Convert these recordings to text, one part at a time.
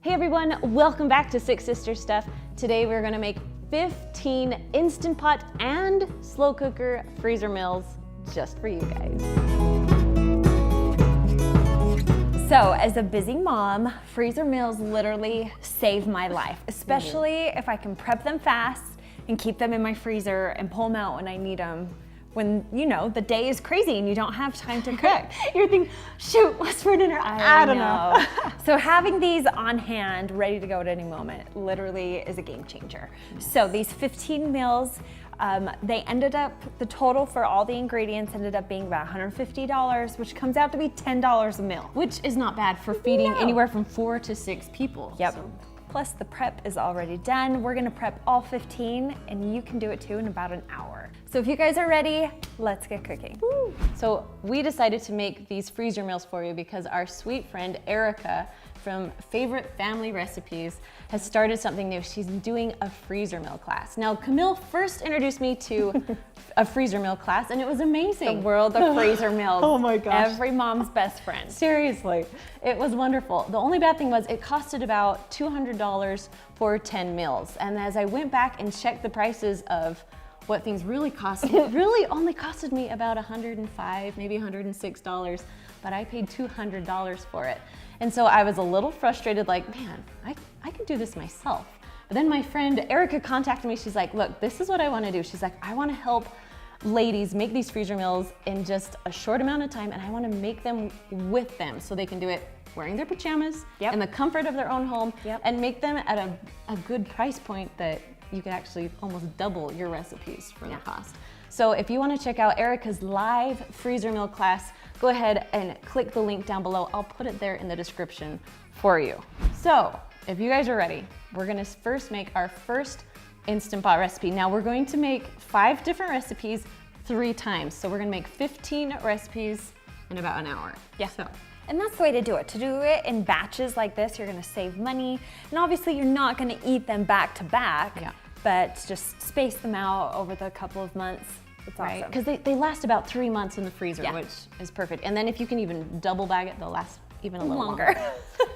Hey everyone, welcome back to Six Sisters Stuff. Today we're gonna make 15 Instant Pot and slow cooker freezer meals just for you guys. So as a busy mom, freezer meals literally save my life, especially if I can prep them fast and keep them in my freezer and pull them out when I need them. When, you know, the day is crazy and you don't have time to cook. You're thinking, shoot, what's for dinner? I don't know. So having these on hand, ready to go at any moment, literally is a game changer. So these 15 meals, they ended up, the total for all the ingredients ended up being about $150, which comes out to be $10 a meal. Which is not bad for feeding anywhere from 4 to 6 people. Yep. So. Plus the prep is already done. We're gonna prep all 15 and you can do it too in about an hour. So if you guys are ready, let's get cooking. Woo. So we decided to make these freezer meals for you because our sweet friend Erica from Favorite Family Recipes has started something new. She's doing a freezer meal class. Now Camille first introduced me to a freezer meal class and it was amazing. The world of freezer meals. Oh my gosh. Every mom's best friend. Seriously, it was wonderful. The only bad thing was it costed about $200 for 10 meals. And as I went back and checked the prices of what things really cost, it really only costed me about $105, maybe $106, but I paid $200 for it. And so I was a little frustrated, like, man, I can do this myself. But then my friend Erica contacted me. She's like, look, this is what I want to do. She's like, I want to help ladies make these freezer meals in just a short amount of time, and I want to make them with them so they can do it wearing their pajamas in the comfort of their own home and make them at a good price point that you could actually almost double your recipes for the cost. So if you want to check out Erica's live freezer meal class, go ahead and click the link down below. I'll put it there in the description for you. So if you guys are ready, we're gonna first make our first Instant Pot recipe. Now we're going to make 5 different recipes 3 times. So we're gonna make 15 recipes in about an hour. Yeah. So. And that's the way to do it. To do it in batches like this, you're gonna save money. And obviously you're not gonna eat them back to back, but just space them out over the couple of months. It's awesome. Because they last about 3 months in the freezer, which is perfect. And then if you can even double bag it, they'll last even a little longer.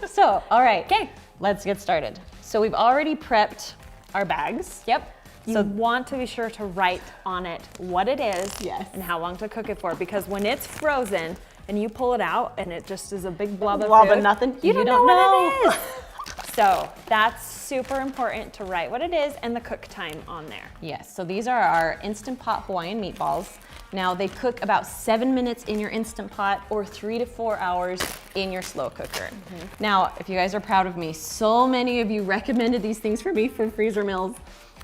So, all right, let's get started. So we've already prepped our bags. Yep. You want to be sure to write on it what it is and how long to cook it for, because when it's frozen and you pull it out and it just is a big blob of nothing, you don't know what it is. So that's super important to write what it is and the cook time on there. Yes, so these are our Instant Pot Hawaiian meatballs. Now they cook about 7 minutes in your Instant Pot or 3 to 4 hours in your slow cooker. Now, if you guys are proud of me, so many of you recommended these things for me for freezer meals.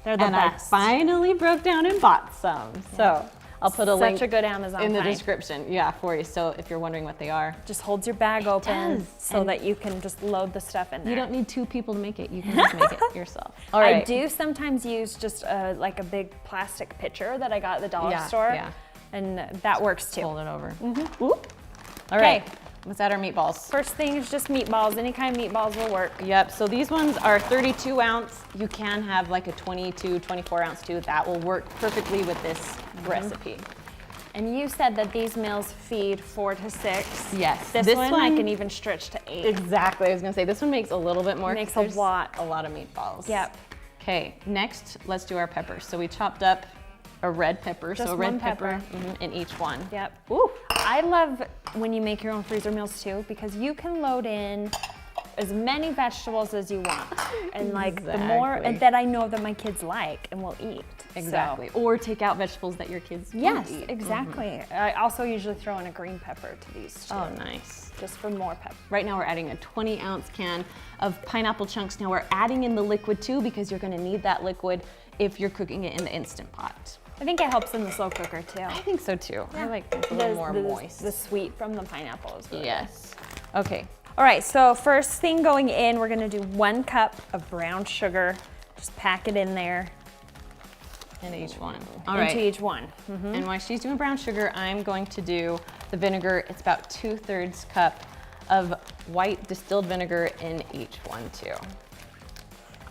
They're the best. I finally broke down and bought some. So I'll put a link Such a good Amazon in the find. description for you. So if you're wondering what they are. Just holds your bag open so that you can just load the stuff in there. You don't need 2 people to make it. You can just make it yourself. All right. I do sometimes use just like a big plastic pitcher that I got at the dollar store. And that works too. Fold it over. All right. Let's add our meatballs. First thing is just meatballs. Any kind of meatballs will work. Yep, so these ones are 32 ounce. You can have like a 22, 24 ounce too. That will work perfectly with this recipe. And you said that these meals feed 4 to 6. Yes. This one I can even stretch to 8. Exactly, I was gonna say this one makes a little bit more. Makes a lot of meatballs. Yep. Okay, next let's do our peppers. So we chopped up a red pepper, just so a red pepper in each one. Yep. Ooh. I love when you make your own freezer meals too, because you can load in as many vegetables as you want. And like the more that I know that my kids like and will eat. Exactly. So. Or take out vegetables that your kids won't eat. Exactly. I also usually throw in a green pepper to these too. Oh, nice. Just for more pepper. Right now we're adding a 20 ounce can of pineapple chunks. Now we're adding in the liquid too, because you're gonna need that liquid if you're cooking it in the Instant Pot. I think it helps in the slow cooker too. I think so too. I like it a little more moist. The sweet from the pineapple is really good. Okay. All right, so first thing going in, we're gonna do 1 cup of brown sugar. Just pack it in there. Into each one. Into each one. And while she's doing brown sugar, I'm going to do the vinegar. It's about 2/3 cup of white distilled vinegar in each one too.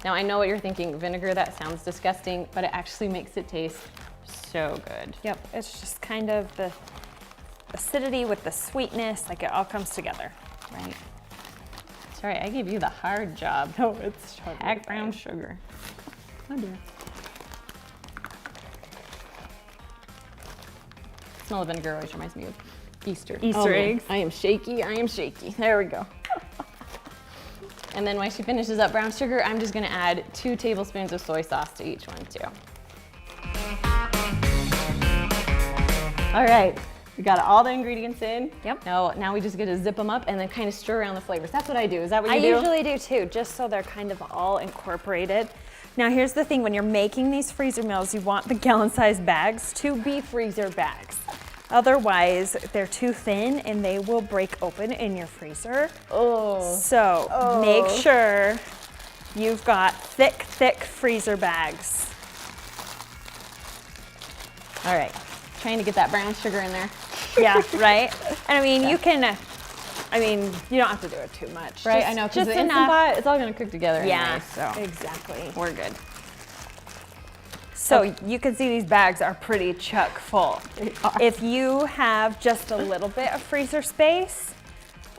Now I know what you're thinking, vinegar, that sounds disgusting, but it actually makes it taste so good. Yep, it's just kind of the acidity with the sweetness, like it all comes together. Right. Sorry, I gave you the hard job. No, it's Pack brown sugar. Oh dear. Smell of vinegar always reminds me of Easter. Easter eggs. I am shaky. There we go. And then when she finishes up brown sugar, I'm just gonna add 2 tablespoons of soy sauce to each one too. All right, we got all the ingredients in. Yep. Now we just get to zip them up and then kind of stir around the flavors. That's what I do. Is that what you I do? usually do too, just so they're kind of all incorporated. Now here's the thing, when you're making these freezer meals, you want the gallon-sized bags to be freezer bags. Otherwise, they're too thin and they will break open in your freezer. Oh. So make sure you've got thick freezer bags. All right, trying to get that brown sugar in there. Yeah, right? And I mean, you can, you don't have to do it too much. Right, Just- I know, because just the Instant enough. Pot, it's all gonna cook together Yeah, anyway, so exactly. we're good. So you can see these bags are pretty chock full. If you have just a little bit of freezer space,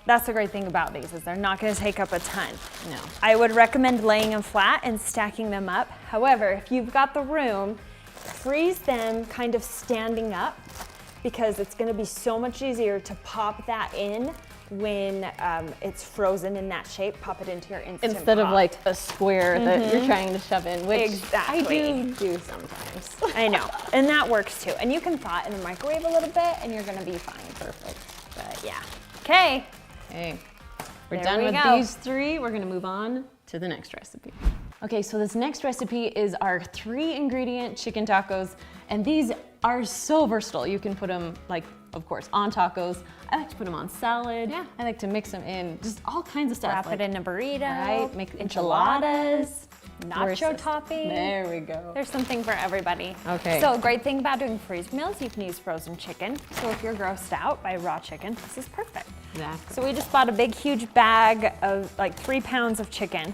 that's the great thing about these, is they're not gonna take up a ton. No. I would recommend laying them flat and stacking them up. However, if you've got the room, freeze them kind of standing up, because it's gonna be so much easier to pop that in when it's frozen in that shape. Pop it into your Instant Instead of Pot. like a square that you're trying to shove in, which Exactly. I do sometimes. I know, and that works too. And you can thaw it in the microwave a little bit and you're gonna be fine. Perfect. But yeah. Okay. Okay, we're There done we with go. these 3. We're gonna move on to the next recipe. Okay, so this next recipe is our 3-ingredient chicken tacos, and these are so versatile. You can put them, like, of course, on tacos. I like to put them on salad. Yeah. I like to mix them in, just all kinds of stuff. Wrap like, it in a burrito. Right, make enchiladas, Where's nacho this? topping. There we go. There's something for everybody. Okay. So a great thing about doing freeze meals, you can use frozen chicken. So if you're grossed out by raw chicken, this is perfect. Exactly. So we just bought a big, huge bag of like 3 pounds of chicken.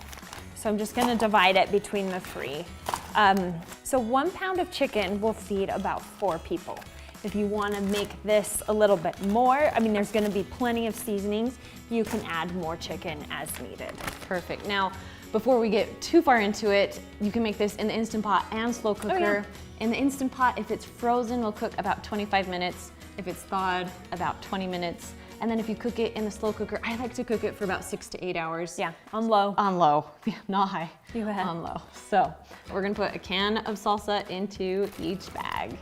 So I'm just gonna divide it between the 3. So 1 pound of chicken will feed about 4 people. If you wanna make this a little bit more, I mean, there's gonna be plenty of seasonings. You can add more chicken as needed. Perfect. Now, before we get too far into it, you can make this in the Instant Pot and slow cooker. In the Instant Pot, if it's frozen, will cook about 25 minutes. If it's thawed, about 20 minutes. And then if you cook it in the slow cooker, I like to cook it for about 6 to 8 hours. Yeah, on low. On low, yeah, not high. You have. On low. So we're gonna put a can of salsa into each bag.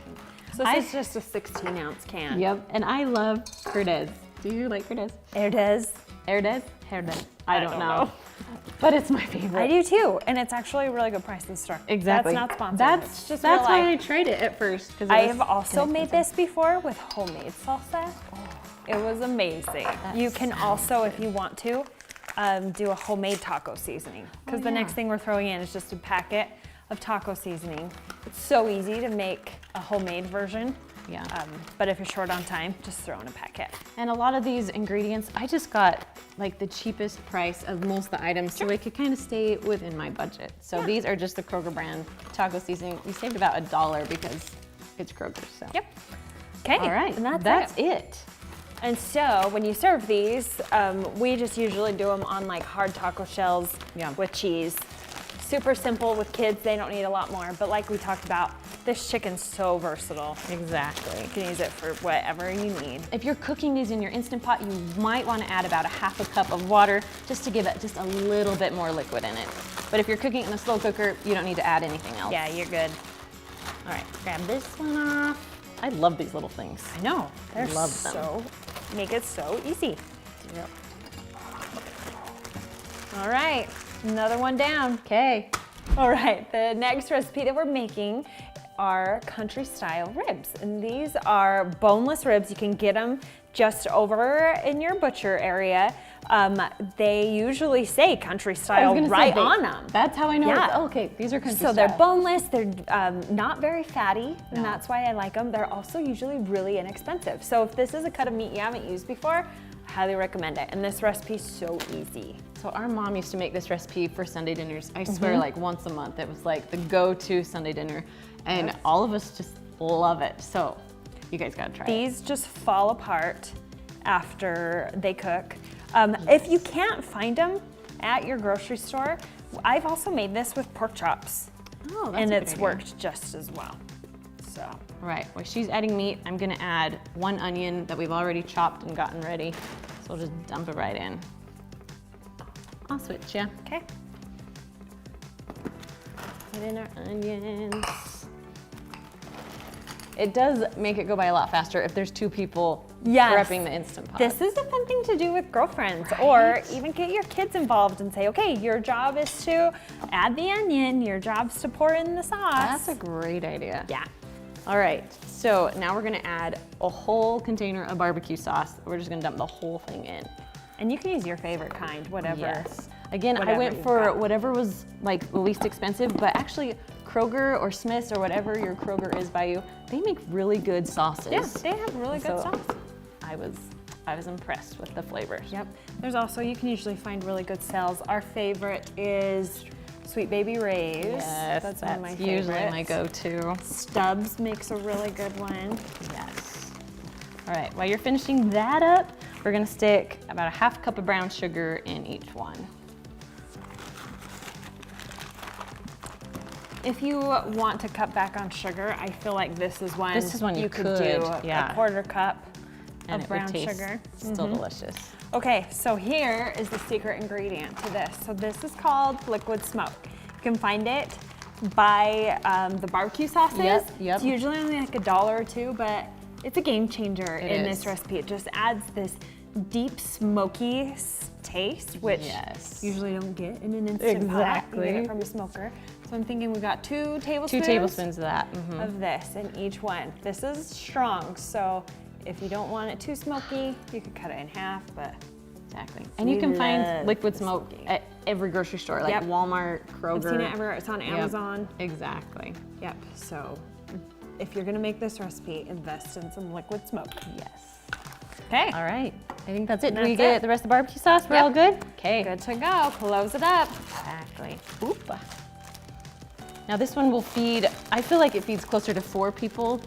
So this is just a 16-ounce can. Yep, and I love Herdez. Do you like Herdez? Herdez. Herdez? Herdez. I don't know. But it's my favorite. I do too, and it's actually a really good price in the store. Exactly. That's not sponsored. That's just that's real why I life. tried it at first. I have also made this before with homemade salsa. It was amazing. You can also, if you want to, do a homemade taco seasoning, because the next thing we're throwing in is just a packet of taco seasoning. It's so easy to make a homemade version. Yeah. But if you're short on time, just throw in a packet. And a lot of these ingredients, I just got like the cheapest price of most of the items, so it could kind of stay within my budget. So these are just the Kroger brand taco seasoning. We saved about $1 because it's Kroger. So. Yep. Okay. All right. And that's it. And so when you serve these, we just usually do them on like hard taco shells with cheese. Super simple with kids, they don't need a lot more. But like we talked about, this chicken's so versatile. Exactly. You can use it for whatever you need. If you're cooking these in your Instant Pot, you might want to add about a half a cup of water just to give it just a little bit more liquid in it. But if you're cooking in a slow cooker, you don't need to add anything else. Yeah, you're good. All right, grab this one off. I love these little things. I know. They're Love them. so, make it so easy. Yep. All right, another one down. Okay. All right, the next recipe that we're making are country style ribs. And these are boneless ribs. You can get them just over in your butcher area. They usually say country style right on them. That's how I know. Yeah. Oh, okay, these are country So style. they're boneless, they're not very fatty, and that's why I like them. They're also usually really inexpensive. So if this is a cut of meat you haven't used before, I highly recommend it. And this recipe's so easy. So our mom used to make this recipe for Sunday dinners. I swear, like once a month. It was like the go-to Sunday dinner, and all of us just love it. So you guys gotta try it. These just fall apart after they cook. If you can't find them, at your grocery store. I've also made this with pork chops. Oh, that's and a good it's idea. worked just as well. So, All right, while she's adding meat, I'm gonna add 1 onion that we've already chopped and gotten ready. So we'll just dump it right in. I'll switch, yeah. okay. Put in our onions. It does make it go by a lot faster if there's 2 people Yes. prepping the Instant Pot. This is a fun thing to do with girlfriends, or even get your kids involved and say, okay, your job is to add the onion, your job's to pour in the sauce. That's a great idea. Yeah. All right, so now we're gonna add a whole container of barbecue sauce. We're just gonna dump the whole thing in. And you can use your favorite kind, whatever. Yes. Again, I whatever went you've for got. whatever was like the least expensive, but actually Kroger or Smith's or whatever your Kroger is by you, they make really good sauces. Yeah, they have really good So, sauce. I was impressed with the flavors. Yep. There's also, you can usually find really good sales. Our favorite is Sweet Baby Ray's. Yes, that's one of my usually favorites. my go-to. Stubbs makes a really good one. Yes. All right, while you're finishing that up, we're gonna stick about a 1/2 cup of brown sugar in each one. If you want to cut back on sugar, I feel like this is one you could could, do yeah. a 1/4 cup And of it would brown taste sugar. still delicious. Okay, so here is the secret ingredient to this. So this is called liquid smoke. You can find it by the barbecue sauces. Yep. It's usually only like $1 or $2, but it's a game changer in is. this recipe. It just adds this deep smoky taste, which Yes. you usually don't get in an instant pot. You Exactly. get it from a smoker. So I'm thinking we got 2 tablespoons. 2 tablespoons of that. Mhm. Of this in each one. This is strong, so if you don't want it too smoky, you could cut it in half, but Exactly. And you We can love find liquid the smoke smoky. at every grocery store, like Yep. Walmart, Kroger. I've seen it everywhere. It's on Yep. Amazon. Exactly. Yep, so if you're gonna make this recipe, invest in some liquid smoke. Yes. Okay, All right. I think that's it. Do That's we get it. the rest of the barbecue sauce? We're Yep. all good? Okay. good to go. Close it up. Exactly. Oop. Now this one will feed, I feel like it feeds closer to 4 people.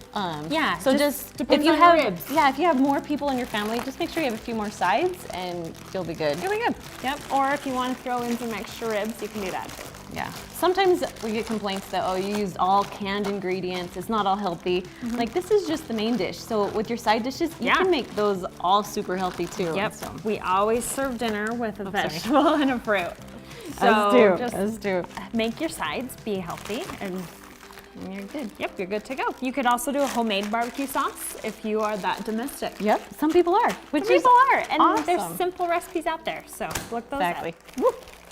Yeah, So just just, depends if you on your have, ribs. yeah, if you have more people in your family, just make sure you have a few more sides and you'll be good. Here we go. Yep, or if you want to throw in some extra ribs, you can do that too. Yeah. Sometimes we get complaints that, oh, you used all canned ingredients. It's not all healthy. Like this is just the main dish. So with your side dishes, you Yeah. can make those all super healthy too. Yep, So. we always serve dinner with a sorry. vegetable and a fruit. So Us too. just Us too. make your sides be healthy and And you're good. yep, you're good to go. You could also do a homemade barbecue sauce if you are that domestic. Yep. Some people are. Which Some is people are, and awesome. there's simple recipes out there, so look those Exactly. up. Woo.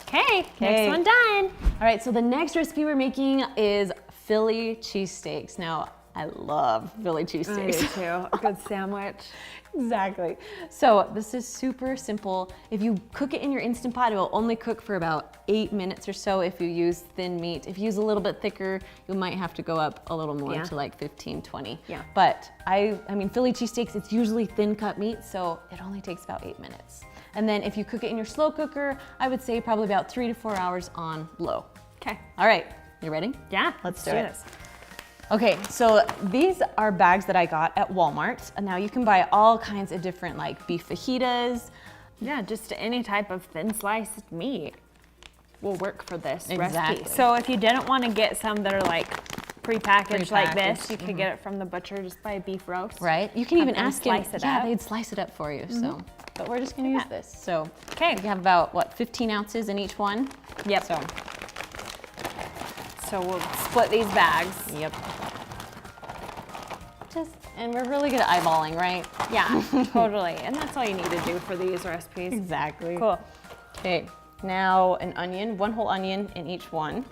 Okay, Okay. next one done. All right, so the next recipe we're making is Philly cheesesteaks. Now, I love Philly cheesesteaks. too. A good sandwich. Exactly. So this is super simple. If you cook it in your Instant Pot, it will only cook for about 8 minutes or so if you use thin meat. If you use a little bit thicker, you might have to go up a little more Yeah. to like 15, 20. Yeah. But I mean, Philly cheesesteaks, it's usually thin cut meat, so it only takes about 8 minutes. And then if you cook it in your slow cooker, I would say probably about 3 to 4 hours on low. Okay. All right, you ready? Yeah, Let's do it. this. Okay, so these are bags that I got at Walmart. And now you can buy all kinds of different like beef fajitas. Yeah, just any type of thin sliced meat will work for this recipe. Exactly. So if you didn't want to get some that are like prepackaged like this, Prepackaged, you could get it from the butcher, just buy a beef roast. Right? You can Have even them ask him. slice it Yeah, up. they'd slice it up for you. So, but we're just gonna use this. So, Okay. we have about what 15 ounces in each one. Yep. So we'll split these bags. Yep. And we're really good at eyeballing, right? Yeah, totally. And that's all you need to do for these recipes. Exactly. Cool. Okay, now an onion, 1 whole onion in each one.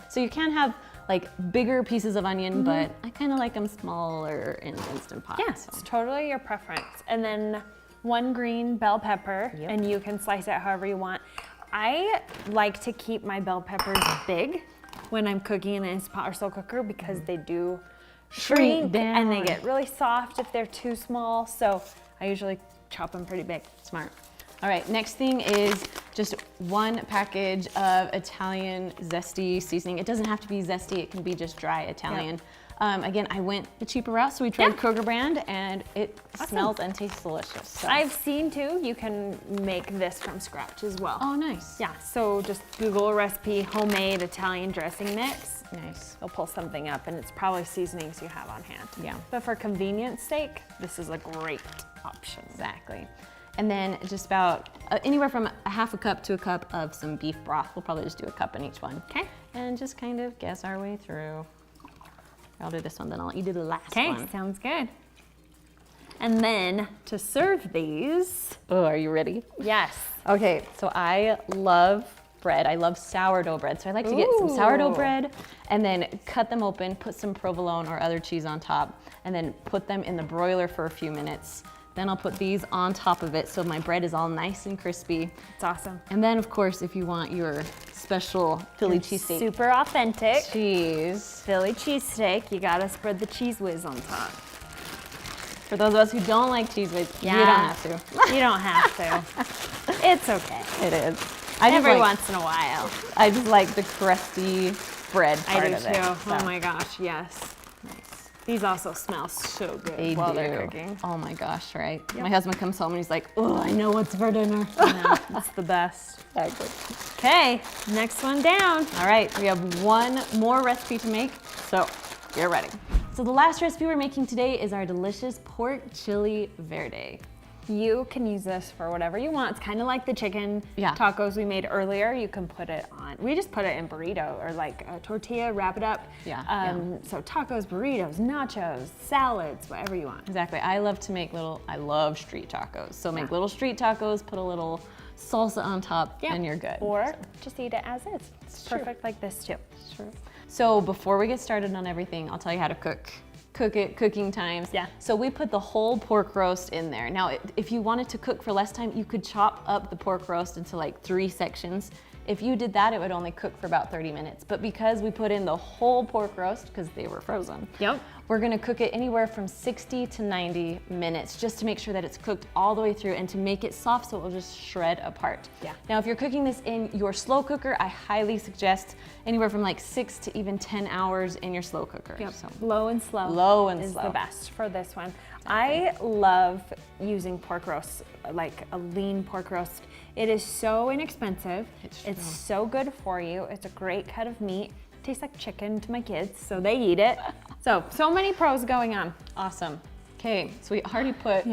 So you can have like bigger pieces of onion, but I kind of like them smaller in Instant Pot. Yeah, so. it's totally your preference. And then 1 green bell pepper, Yep. and you can slice it however you want. I like to keep my bell peppers big when I'm cooking in an Instant Pot or slow cooker because they do shrink and they down. get really soft if they're too small. So I usually chop them pretty big. Smart. All right, next thing is just 1 package of Italian zesty seasoning. It doesn't have to be zesty, it can be just dry Italian. Again, I went the cheaper route, so we tried Kroger brand, and it smells and tastes delicious. So. I've seen too, you can make this from scratch as well. Oh, nice. Yeah, so just Google a recipe, homemade Italian dressing mix. Nice. It'll pull something up, and it's probably seasonings you have on hand. Yeah. But for convenience sake, this is a great option. Exactly. And then just about anywhere from a half a cup to a cup of some beef broth. We'll probably just do a cup in each one. Okay. And just kind of guess our way through. I'll do this one, then I'll let you do the last one. Okay, sounds good. And then to serve these. Oh, are you ready? Yes. Okay, so I love bread. I love sourdough bread. So I like to get some sourdough bread and then cut them open, put some provolone or other cheese on top, and then put them in the broiler for a few minutes. Then I'll put these on top of it so my bread is all nice and crispy. It's awesome. And then, of course, if you want your special Philly cheesesteak Super authentic. cheese. Philly cheesesteak, you gotta spread the cheese whiz on top. For those of us who don't like cheese whiz, you don't have to. You don't have to. It's okay. It is. Every once in a while. I just like the crusty bread part I do of too. it. Oh my gosh, yes. Nice. These also smell so good They while do. they're cooking. Oh my gosh, right? My husband comes home and he's like, oh, I know what's for dinner. That's the best. Exactly. Okay, next one down. All right, we have one more recipe to make, so get ready. So the last recipe we're making today is our delicious pork chili verde. You can use this for whatever you want. It's kind of like the chicken tacos we made earlier. You can put it on, we just put it in burrito or like a tortilla, wrap it up. So tacos, burritos, nachos, salads, whatever you want. Exactly. I love street tacos. So make little street tacos, put a little salsa on top, and you're good. Or just eat it as is. It's perfect like this too. True. So before we get started on everything, I'll tell you how to cooking times. Yeah. So we put the whole pork roast in there. Now, if you wanted to cook for less time, you could chop up the pork roast into like 3 sections. If you did that, it would only cook for about 30 minutes. But because we put in the whole pork roast, because they were frozen, we're gonna cook it anywhere from 60 to 90 minutes just to make sure that it's cooked all the way through and to make it soft so it will just shred apart. Yeah. Now, if you're cooking this in your slow cooker, I highly suggest anywhere from like 6 to even 10 hours in your slow cooker. Yep. So Low and slow. Low and is slow. the best for this one. I love using pork roast, like a lean pork roast. It is so inexpensive. It's so good for you. It's a great cut of meat. Tastes like chicken to my kids, so they eat it. So many pros going on. awesome. Okay, so we already put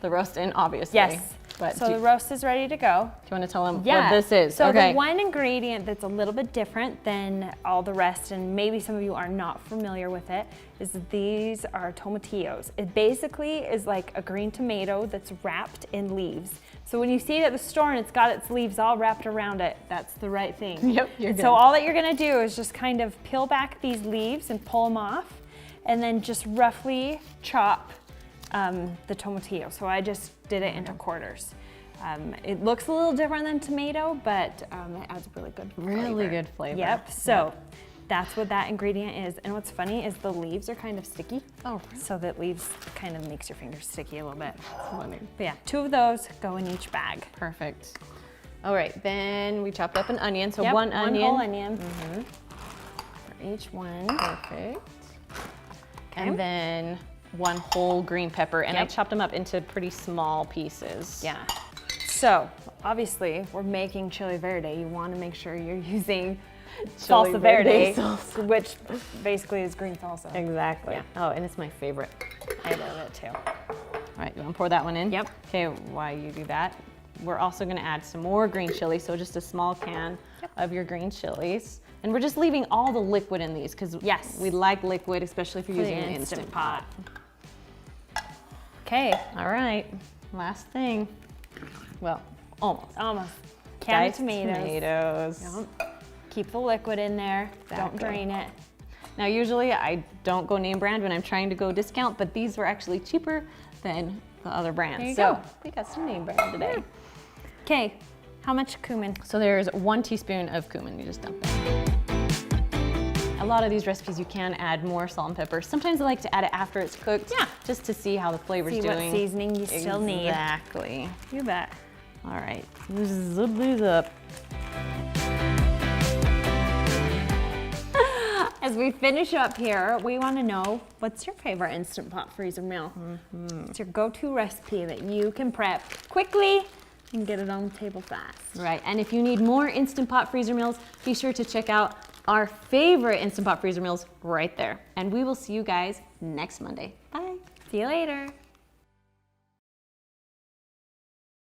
the roast in, obviously. Yes. But So do the roast is ready to go. you want to tell them what this is? So okay. the one ingredient that's a little bit different than all the rest, and maybe some of you are not familiar with it, is that these are tomatillos. It basically is like a green tomato that's wrapped in leaves. So when you see it at the store and it's got its leaves all wrapped around it, that's the right thing. Yep, you're good. So all that you're gonna do is just kind of peel back these leaves and pull them off, and then just roughly chop the tomatillo. So I just did it into quarters. It looks a little different than tomato, but it adds really good flavor. Really good flavor. Yep, so that's what that ingredient is. And what's funny is the leaves are kind of sticky. Oh, So that leaves kind of makes your fingers sticky a little bit. funny. But yeah, 2 of those go in each bag. Perfect. All right, then we chopped up an onion. So Yep, one onion. whole onion for each one. Perfect. And then 1 whole green pepper. And I chopped them up into pretty small pieces. Yeah. So obviously we're making chili verde. You want to make sure you're using salsa verde, which basically is green salsa. Exactly. Yeah. Oh, and it's my favorite. I love it too. All right, you want to pour that one in? Yep. Okay, while you do that, we're also going to add some more green chili. So just a small can of your green chilies. And we're just leaving all the liquid in these because we like liquid, especially if you're using an Instant Pot. Okay. All right, last thing. Well, almost. Almost. Can of Diced tomatoes. tomatoes. Yep. Keep the liquid in there. Don't Exactly. drain it. Now, usually I don't go name brand when I'm trying to go discount, but these were actually cheaper than the other brands. There you so go. we got some name brand today. Okay. How much cumin? So there's 1 teaspoon of cumin. You just dump that. A lot of these recipes you can add more salt and pepper. Sometimes I like to add it after it's cooked. Yeah. Just to see how the flavor's See doing. what seasoning you still need. Exactly. You bet. All right, zip these up. As we finish up here, we want to know, what's your favorite Instant Pot freezer meal? It's your go-to recipe that you can prep quickly and get it on the table fast. Right, and if you need more Instant Pot freezer meals, be sure to check out our favorite Instant Pot freezer meals right there. And we will see you guys next Monday. Bye. See you later.